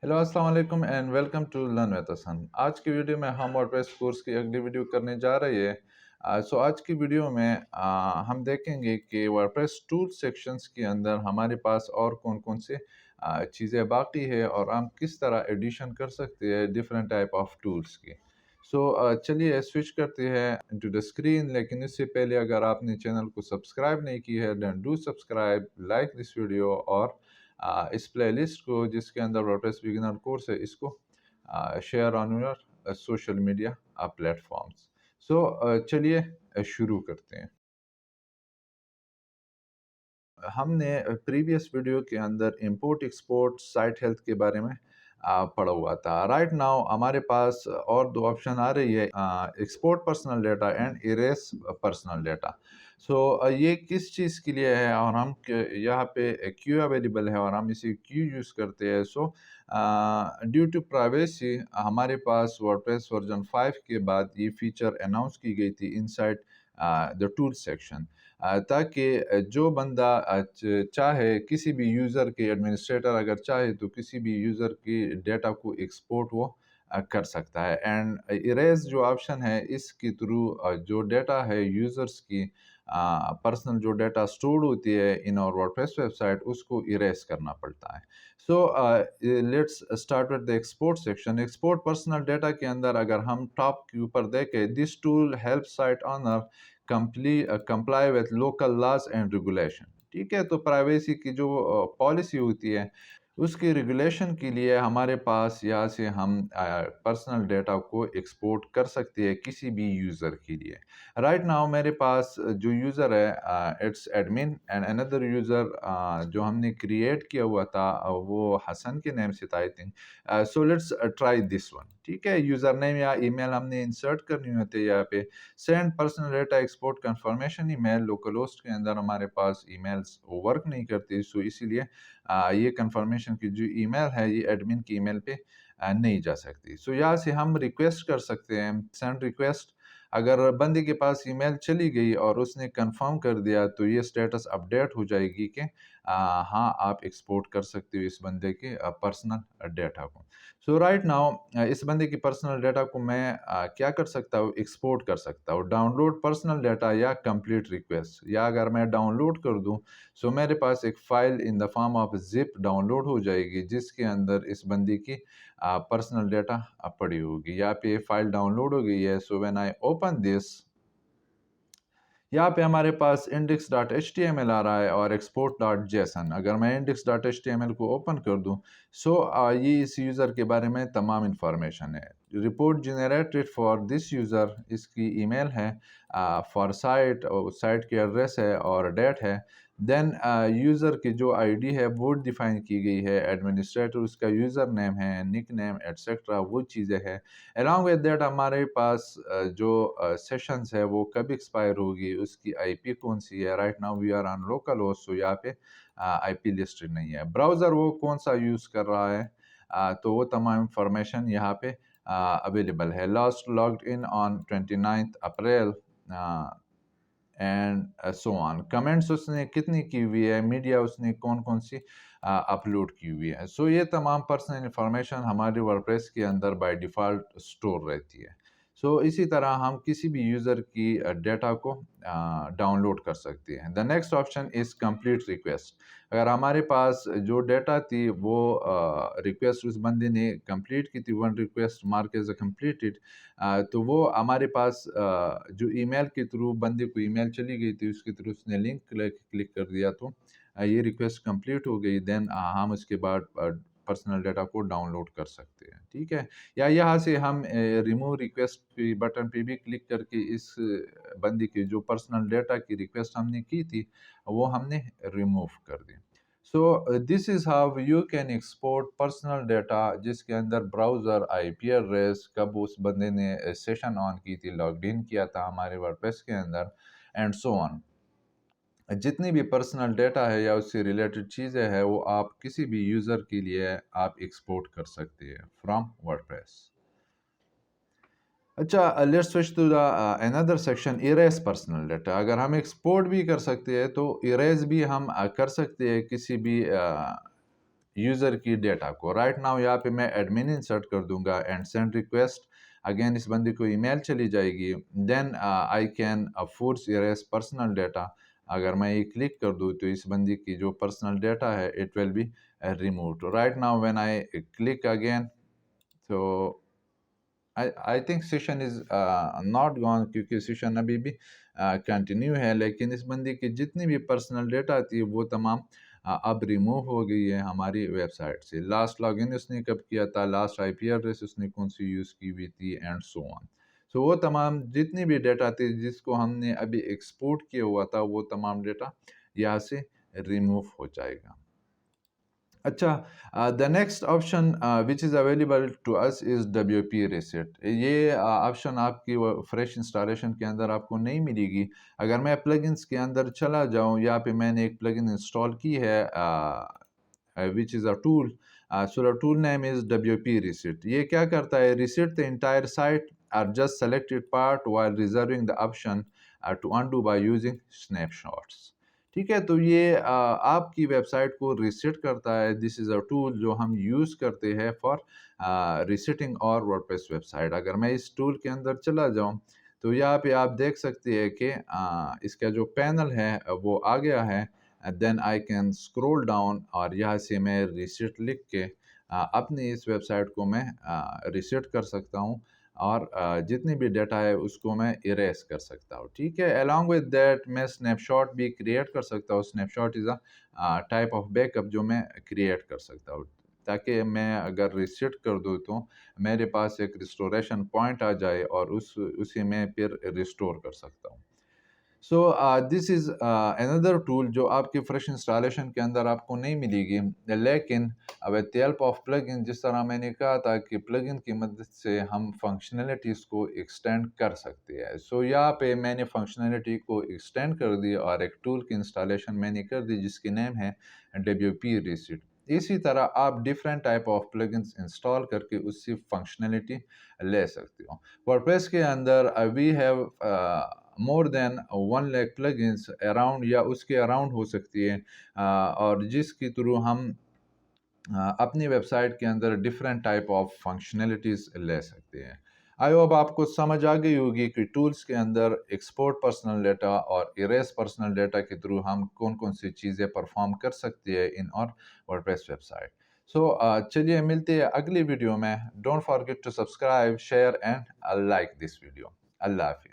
Hello अस्सलाम वालेकुम and welcome to learn with Hasan. आज की वीडियो में हम वर्डप्रेस कोर्स की अगली वीडियो करने जा रहे हैं। आज की वीडियो में हम देखेंगे कि वर्डप्रेस टूल सेक्शंस के अंदर हमारे पास और कौन कौन से चीज़ें बाकी है और हम किस तरह एडिशन कर सकते हैं डिफरेंट टाइप ऑफ टूल्स की। चलिए स्विच करते हैं टू द स्क्रीन, लेकिन इससे पहले अगर आपने चैनल को सब्सक्राइब नहीं की है then do subscribe, like this video और इस प्लेलिस्ट को जिसके अंदर वर्डप्रेस बिगिनर कोर्स है इसको share on your social media platforms. चलिए शुरू करते हैं। हमने प्रीवियस वीडियो के अंदर इंपोर्ट एक्सपोर्ट साइट हेल्थ के बारे में पढ़ा हुआ था। राइट नाउ हमारे पास और दो ऑप्शन आ रही है, export personal data and erase personal data. ये किस चीज़ के लिए है और हम यहाँ पे क्यों अवेलेबल है और हम इसे क्यों यूज़ करते हैं। ड्यू टू प्राइवेसी हमारे पास वर्डप्रेस वर्जन 5 के बाद ये फीचर अनाउंस की गई थी इनसाइड द टूल सेक्शन, ताकि जो बंदा चाहे किसी भी यूज़र के एडमिनिस्ट्रेटर अगर चाहे तो किसी भी यूज़र की डेटा को एक्सपोर्ट वो कर सकता है। एंड इरेज जो ऑप्शन है इसके थ्रू जो डेटा है यूज़र्स की पर्सनल जो डेटा स्टोर्ड होती है इन और वर्डप्रेस वेबसाइट उसको इरेज करना पड़ता है। Let's start with the export section. Export personal data के अंदर अगर हम टॉप के ऊपर देखें, this tool help site owner comply with local laws and regulation. ठीक है, तो प्राइवेसी की जो पॉलिसी होती है उसकी रेगुलेशन के लिए हमारे पास यहाँ से हम पर्सनल डेटा को एक्सपोर्ट कर सकते हैं किसी भी यूज़र के लिए। राइट नाउ मेरे पास जो यूज़र है it's admin and another user जो हमने क्रिएट किया हुआ था वो हसन के नेम से था I think. So let's try this one. ठीक है, यूज़र नेम या ईमेल हमने इंसर्ट करनी होती है यहाँ पे। Send personal data export confirmation email, local host के अंदर हमारे पास ईमेल्स वर्क नहीं करती, सो इसीलिए ये कंफर्मेशन की जो ईमेल है ये एडमिन की ईमेल पे नहीं जा सकती। यहाँ से हम रिक्वेस्ट कर सकते हैं, सेंड रिक्वेस्ट। अगर बंदे के पास ईमेल चली गई और उसने कंफर्म कर दिया तो ये स्टेटस अपडेट हो जाएगी कि हाँ आप एक्सपोर्ट कर सकते हो इस बंदे के पर्सनल डेटा को। राइट नाउ इस बंदे की पर्सनल डेटा को मैं क्या कर सकता हूँ, एक्सपोर्ट कर सकता हूँ। डाउनलोड पर्सनल डेटा या कंप्लीट रिक्वेस्ट, या अगर मैं डाउनलोड कर दूँ मेरे पास एक file in the form of zip download हो जाएगी जिसके अंदर इस बंदी की पर्सनल डेटा पड़ी होगी। यहाँ पे फाइल डाउनलोड हो गई है। व्हेन आई ओपन दिस, यहाँ पे हमारे पास index.html आ रहा है और export.json। अगर मैं index.html को ओपन कर दूँ ये इस यूज़र के बारे में तमाम इंफॉर्मेशन है। Report generated for this user, इसकी ईमेल है, फॉर साइट साइट की एड्रेस है और डेट है। देन यूज़र की जो आईडी है वो डिफाइन की गई है, एडमिनिस्ट्रेटर उसका यूज़र नेम है, निक नेम एट्सेट्रा वो चीज़ें हैं। अलॉन्ग विद दैट हमारे पास जो सेशंस है वो कब एक्सपायर होगी, उसकी आईपी कौन सी है। Right now we are on local host, तो यहाँ पे आईपी लिस्टेड नहीं है। ब्राउज़र वो कौन सा यूज़ कर रहा है, तो वो तमाम इंफॉर्मेशन यहाँ पे अवेलेबल है। Last logged in on 29 April and so on. Comments उसने कितनी की हुई है, मीडिया उसने कौन कौन सी अपलोड की हुई है। ये तमाम पर्सनल इंफॉर्मेशन हमारे वर्डप्रेस के अंदर बाय डिफ़ॉल्ट स्टोर रहती है। इसी तरह हम किसी भी यूज़र की डेटा को डाउनलोड कर सकते हैं। The next option is complete request. अगर हमारे पास जो डेटा थी वो रिक्वेस्ट उस बंदे ने कंप्लीट की थी, one request mark as a completed, तो वो हमारे पास जो ईमेल के थ्रू बंदे को ईमेल चली गई थी उसके थ्रू उसने लिंक क्लिक कर दिया तो ये रिक्वेस्ट कंप्लीट हो गई। देन हम उसके बाद पर्सनल डेटा को डाउनलोड कर सकते हैं। ठीक है, या यहाँ से हम रिमूव रिक्वेस्ट बटन पे भी क्लिक करके इस बंदी की जो पर्सनल डेटा की रिक्वेस्ट हमने की थी वो हमने रिमूव कर दी। This is how you can export personal data, जिसके अंदर ब्राउज़र, आईपी एड्रेस, कब उस बंदे ने सेशन ऑन की थी, लॉग्ड इन किया था हमारे वर्डप्रेस के अंदर एंड सो ऑन। जितनी भी पर्सनल डेटा है या उससे रिलेटेड चीज़ें हैं वो आप किसी भी यूज़र के लिए आप एक्सपोर्ट कर सकते हैं फ्रॉम वर्डप्रेस। अच्छा, let's switch to the another section, erase personal data. अगर हम एक्सपोर्ट भी कर सकते हैं तो इरेज भी हम कर सकते हैं किसी भी यूज़र की डेटा को। राइट नाउ यहाँ पे मैं एडमिन इंसर्ट कर दूंगा एंड सेंड रिक्वेस्ट, अगेन इस बंदे को ईमेल चली जाएगी। Then I can force erase personal data. अगर मैं ये क्लिक कर दूँ तो इस बंदी की जो पर्सनल डाटा है it will be removed. Right now when I click again, तो I think session is not gone, क्योंकि सेशन अभी भी कंटिन्यू है, लेकिन इस बंदी की जितनी भी पर्सनल डेटा थी वो तमाम अब रिमूव हो गई है हमारी वेबसाइट से। लास्ट लॉगिन उसने कब किया था, लास्ट आईपी एड्रेस उसने कौन सी यूज़ की हुई थी, एंड सो ऑन। सो वो तमाम जितनी भी डेटा थी जिसको हमने अभी एक्सपोर्ट किया हुआ था वो तमाम डेटा यहाँ से रिमूव हो जाएगा। अच्छा, the next option which is available to us is WP Reset। ये ऑप्शन आपकी फ्रेश इंस्टॉलेशन के अंदर आपको नहीं मिलेगी। अगर मैं प्लगइन्स के अंदर चला जाऊँ, यहाँ पे मैंने एक प्लगइन इंस्टॉल की है which is a tool, so the tool name is WP Reset। ये क्या करता है, reset the entire site or just selected part while reserving the option to undo by using snapshots। ठीक है, तो ये आपकी वेबसाइट को रीसेट करता है। दिस इज़ अ टूल जो हम यूज़ करते हैं फॉर रीसेटिंग और वर्डप्रेस वेबसाइट। अगर मैं इस टूल के अंदर चला जाऊं तो यहाँ पे आप देख सकते हैं कि इसका जो पैनल है वो आ गया है। Then I can scroll down और यहाँ से मैं रीसेट लिख के अपनी इस वेबसाइट को मैं रीसेट कर सकता हूँ और जितनी भी डाटा है उसको मैं इरेज कर सकता हूँ। ठीक है, अलॉन्ग विद दैट मैं स्नैपशॉट भी क्रिएट कर सकता हूँ। Snapshot is a type of backup जो मैं क्रिएट कर सकता हूँ, ताकि मैं अगर रिसेट कर दूँ तो मेरे पास एक रिस्टोरेशन पॉइंट आ जाए और उसे मैं फिर रिस्टोर कर सकता हूँ। So this is another tool जो आपकी फ्रेश इंस्टॉलेशन के अंदर आपको नहीं मिलेगी, लेकिन with the help of plugin, जिस तरह मैंने कहा था कि प्लगइन की मदद से हम फंक्शनैलिटीज़ को एक्सटेंड कर सकते हैं। सो यहाँ पे मैंने फंक्शनैलिटी को एक्सटेंड कर दी और एक टूल की इंस्टॉलेशन मैंने कर दी जिसकी नेम है WP Reset। इसी तरह आप different type of plugins install करके उसकी फंक्शनैलिटी ले सकते हो। वर्डप्रेस के अंदर we have more than 1 lakh plugins around या उसके अराउंड हो सकती है, और जिसके थ्रू हम अपनी वेबसाइट के अंदर डिफरेंट टाइप ऑफ फंक्शनैलिटीज़ ले सकते हैं। आई होप आपको समझ आ गई होगी कि टूल्स के अंदर एक्सपोर्ट पर्सनल डाटा और इरेज पर्सनल डाटा के थ्रू हम कौन कौन सी चीज़ें परफॉर्म कर सकते हैं इन और वर्डप्रेस वेबसाइट। सो चलिए मिलते हैं अगली वीडियो में। Don't forget to subscribe, share and like this video. Allah हाफिज़।